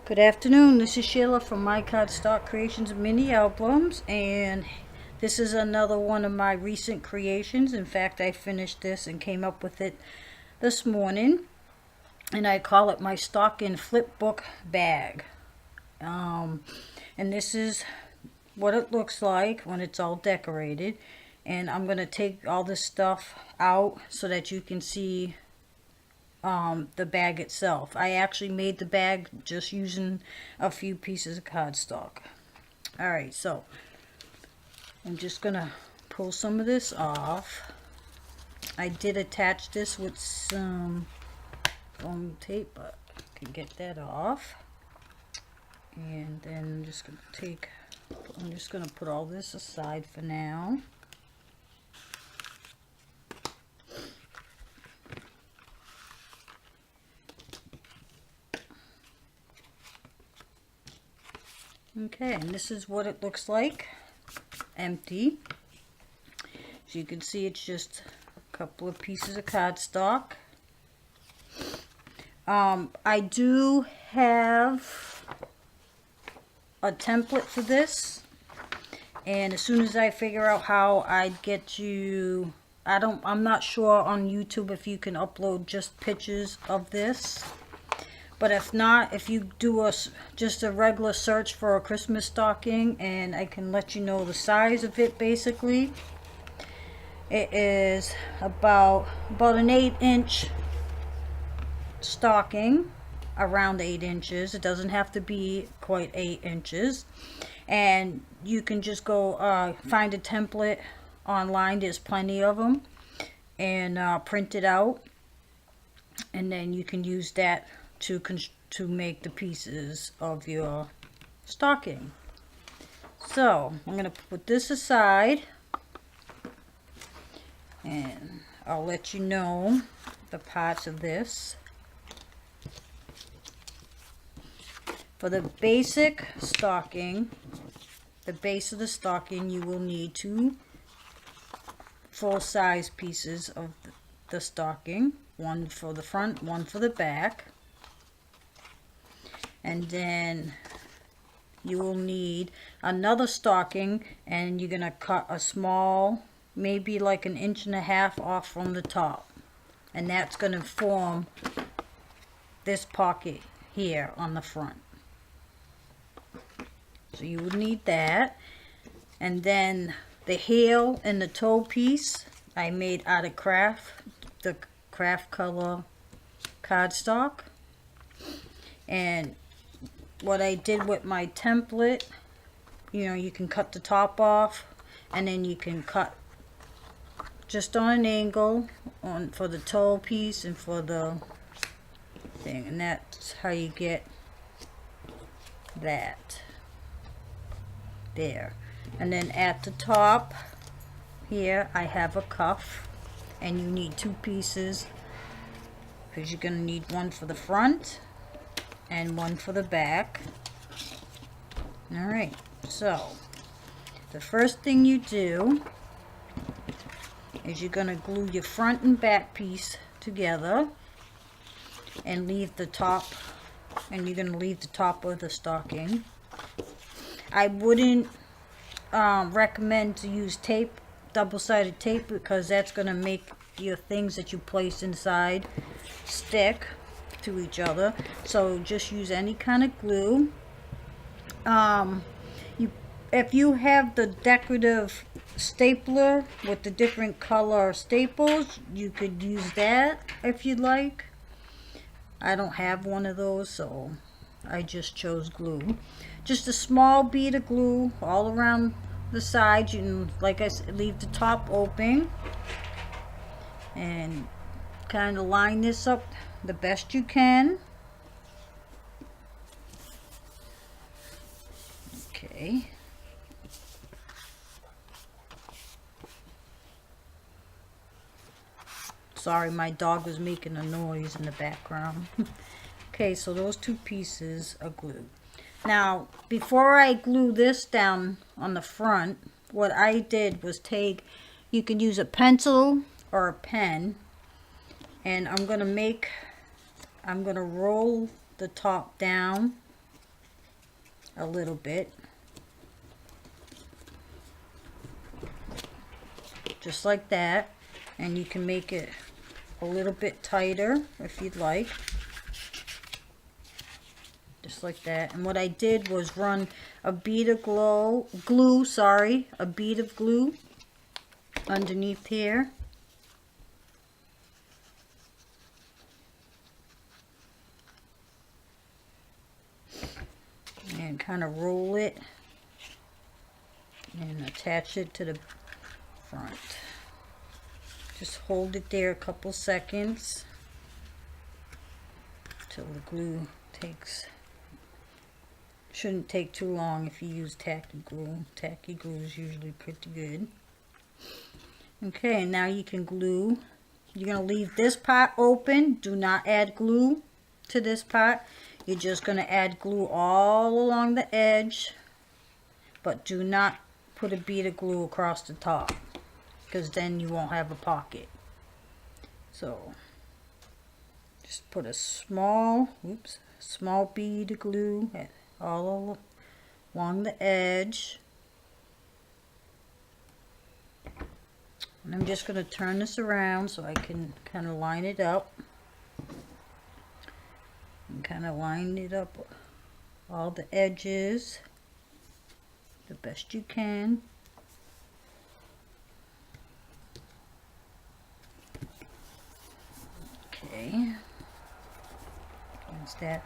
Good afternoon, this is Sheila from My Cardstock Creations Mini Albums, and this is another one of my recent creations. In fact, I finished this and came up with it this morning, and I call it my stocking flipbook bag. And this is what it looks like when it's all decorated, and I'm going to take all this stuff out so that you can see the bag itself. I actually made the bag just using a few pieces of cardstock. Alright, so I'm just gonna pull some of this off. I did attach this with some foam tape, but I can get that off. And then I'm just gonna put all this aside for now. Okay, and this is what it looks like, empty. As you can see, it's just a couple of pieces of cardstock. I do have a template for this, and as soon as I figure out how I'd get you, I'm not sure on YouTube if you can upload just pictures of this. But if not, if you do just a regular search for a Christmas stocking, and I can let you know the size of it basically. It is about an 8-inch stocking, around 8 inches. It doesn't have to be quite 8 inches. And you can just go find a template online. There's plenty of them. And print it out. And then you can use that to make the pieces of your stocking. So I'm going to put this aside, and I'll let you know the parts of this. For the basic stocking, the base of the stocking, you will need 2 full-size pieces of the stocking, one for the front, one for the back. And then you will need another stocking, and you're going to cut a small, maybe like 1.5 inches off from the top, and that's going to form this pocket here on the front. So you would need that. And then the heel and the toe piece I made out of the craft color cardstock. And what I did with my template, you can cut the top off, and then you can cut just on an angle for the toe piece and for the thing, and that's how you get that there. And then at the top here I have a cuff, and you need 2 pieces because you're going to need one for the front and one for the back. Alright, so the first thing you do is you're going to glue your front and back piece together and leave the top, and you're going to leave the top of the stocking. I wouldn't recommend to use tape, double-sided tape, because that's going to make your things that you place inside stick to each other. So just use any kind of glue. If you have the decorative stapler with the different color staples, you could use that if you'd like. I don't have one of those, so I just chose glue. Just a small bead of glue all around the sides. You can, like I said, leave the top open and kind of line this up the best you can. Okay. Sorry, my dog was making a noise in the background. Okay, so those 2 pieces are glued. Now, before I glue this down on the front, what I did was you can use a pencil or a pen, and I'm going to roll the top down a little bit. Just like that. And you can make it a little bit tighter if you'd like. Just like that. And what I did was run a bead of glue, a bead of glue underneath here. And kind of roll it and attach it to the front. Just hold it there a couple seconds till the glue takes. Shouldn't take too long if you use tacky glue. Tacky glue is usually pretty good. Okay, now you can glue. You're going to leave this part open. Do not add glue to this part. You're just going to add glue all along the edge, but do not put a bead of glue across the top, because then you won't have a pocket. So just put a small bead of glue all along the edge. And I'm just going to turn this around so I can kind of line it up. And kind of line it up all the edges the best you can. Okay. That's that.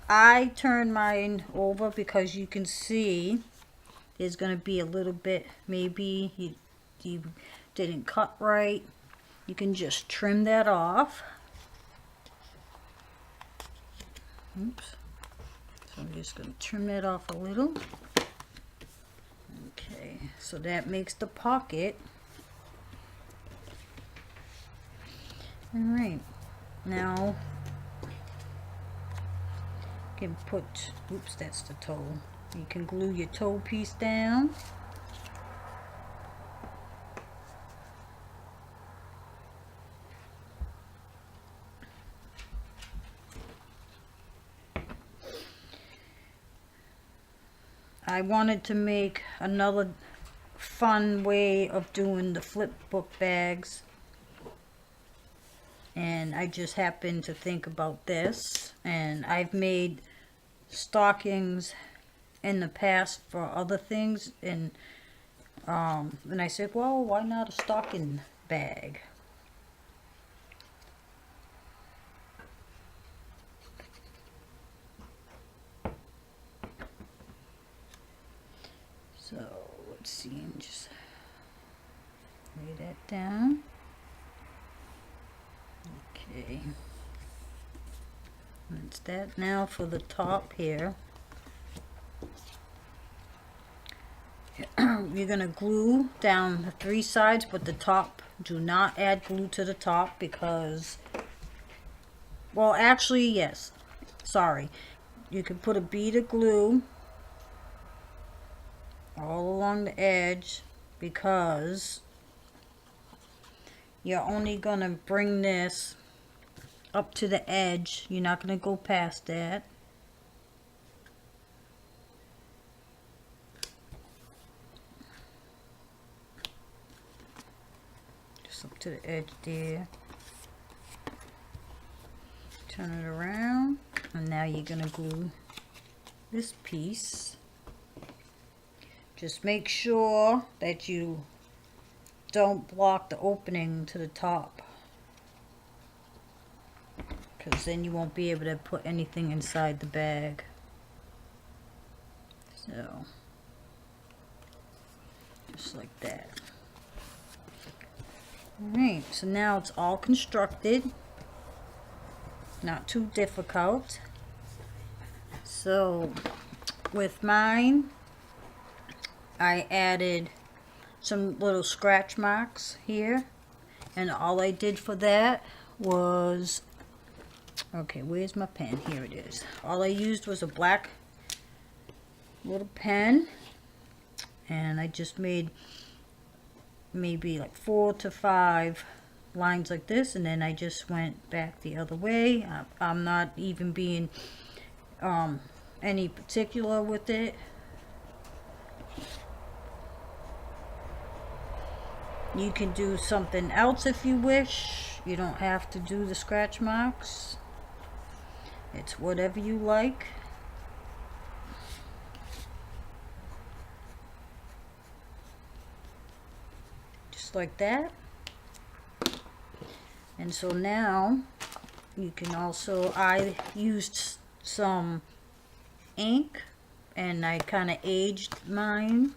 I turn mine over because you can see there's going to be a little bit, maybe you didn't cut right. You can just trim that off. Oops. So I'm just going to trim that off a little. Okay, so that makes the pocket. Alright, now you can put, oops, that's the toe. You can glue your toe piece down. I wanted to make another fun way of doing the flip book bags, and I just happened to think about this. And I've made stockings in the past for other things, and I said, well, why not a stocking bag? So let's see, and just lay that down. Okay, that's that. Now for the top here, you're going to glue down the 3 sides, but the top, do not add glue to the top because, well, actually, yes, sorry. You can put a bead of glue all along the edge because you're only going to bring this up to the edge. You're not going to go past that. Just up to the edge there. Turn it around, and now you're going to glue this piece. Just make sure that you don't block the opening to the top, because then you won't be able to put anything inside the bag. So just like that. Alright, so now it's all constructed. Not too difficult. So with mine, I added some little scratch marks here, and all I did for that was, okay, where's my pen? Here it is. All I used was a black little pen, and I just made maybe like 4 to 5 lines like this, and then I just went back the other way. I'm not even being any particular with it. You can do something else if you wish. You don't have to do the scratch marks. It's whatever you like. Just like that. And so now you can also, I used some ink and I kind of aged mine.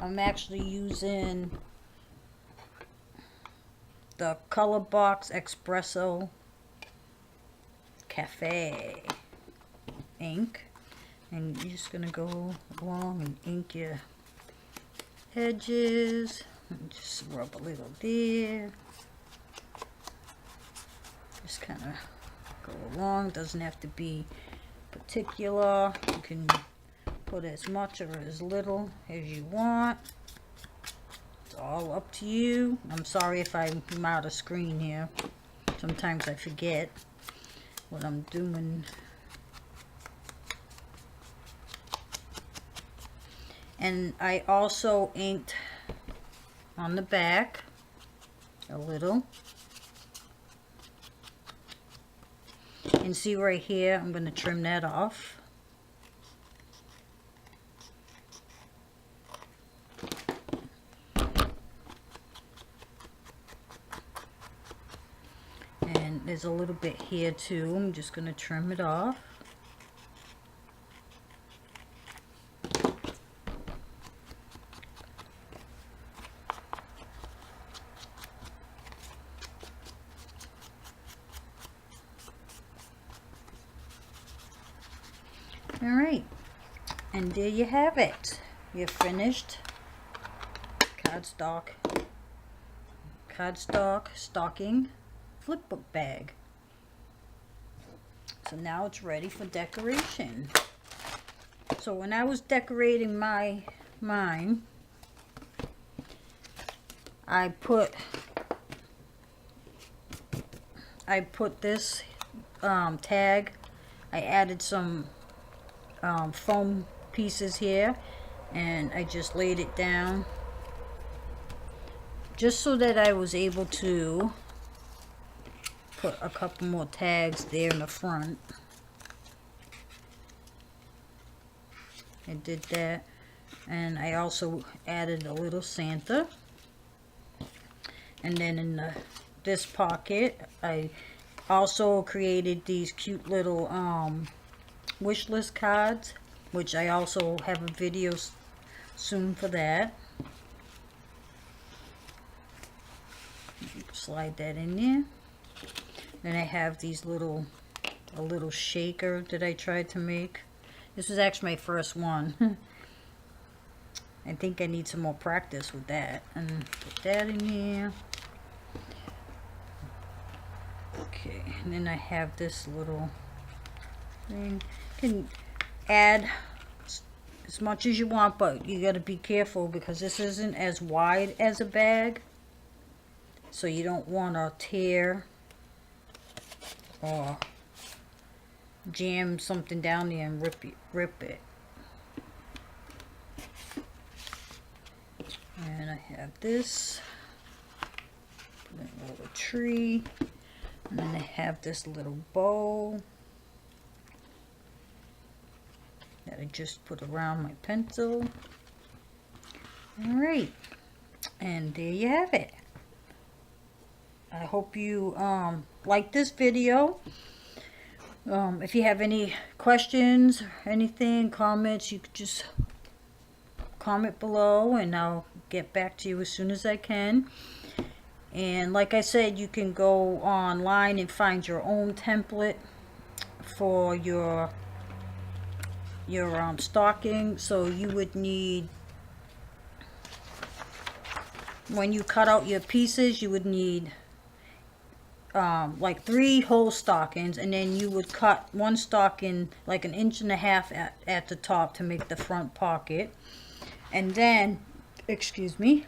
I'm actually using the Color Box Espresso Cafe ink, and you're just gonna go along and ink your edges and just rub a little there. Just kind of go along. Doesn't have to be particular. You can put as much or as little as you want. It's all up to you. I'm sorry if I'm out of screen here. Sometimes I forget what I'm doing. And I also inked on the back a little. And see right here, I'm going to trim that off. And there's a little bit here too. I'm just going to trim it off. Alright, and there you have it. Your finished cardstock stocking flipbook bag. So now it's ready for decoration. So when I was decorating mine, I put this tag. I added some foam pieces here, and I just laid it down just so that I was able to put a couple more tags there in the front. I did that, and I also added a little Santa. And then in this pocket, I also created these cute little wish list cards, which I also have a video soon for that. Slide that in there. Then I have these a little shaker that I tried to make. This was actually my first one. I think I need some more practice with that. And put that in here. Okay, and then I have this little thing. You can add as much as you want, but you got to be careful because this isn't as wide as a bag, so you don't want to tear or jam something down there and rip it. And I have this, put in a little tree, and then I have this little bow that I just put around my pencil. Alright, and there you have it. I hope you like this video. If you have any questions or anything, comments, you could just comment below and I'll get back to you as soon as I can. And like I said, you can go online and find your own template for your stocking. So you would need, when you cut out your pieces, you would need like 3 whole stockings, and then you would cut one stocking like 1.5 inches at the top to make the front pocket. And then, excuse me,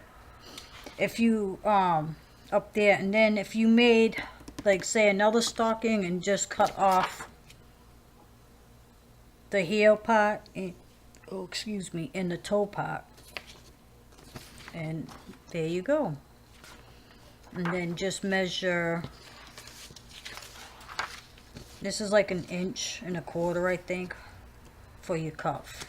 if you up there, and then if you made like say another stocking and just cut off the heel part and, oh excuse me, and the toe part, and there you go. And then just measure, this is like 1.25 inches I think for your cuff.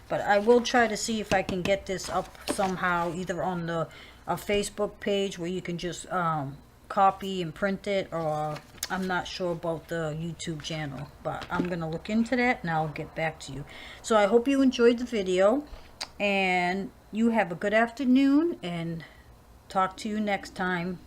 But I will try to see if I can get this up somehow, either on a Facebook page where you can just copy and print it, or I'm not sure about the YouTube channel, but I'm gonna look into that and I'll get back to you. So I hope you enjoyed the video, and you have a good afternoon, and talk to you next time.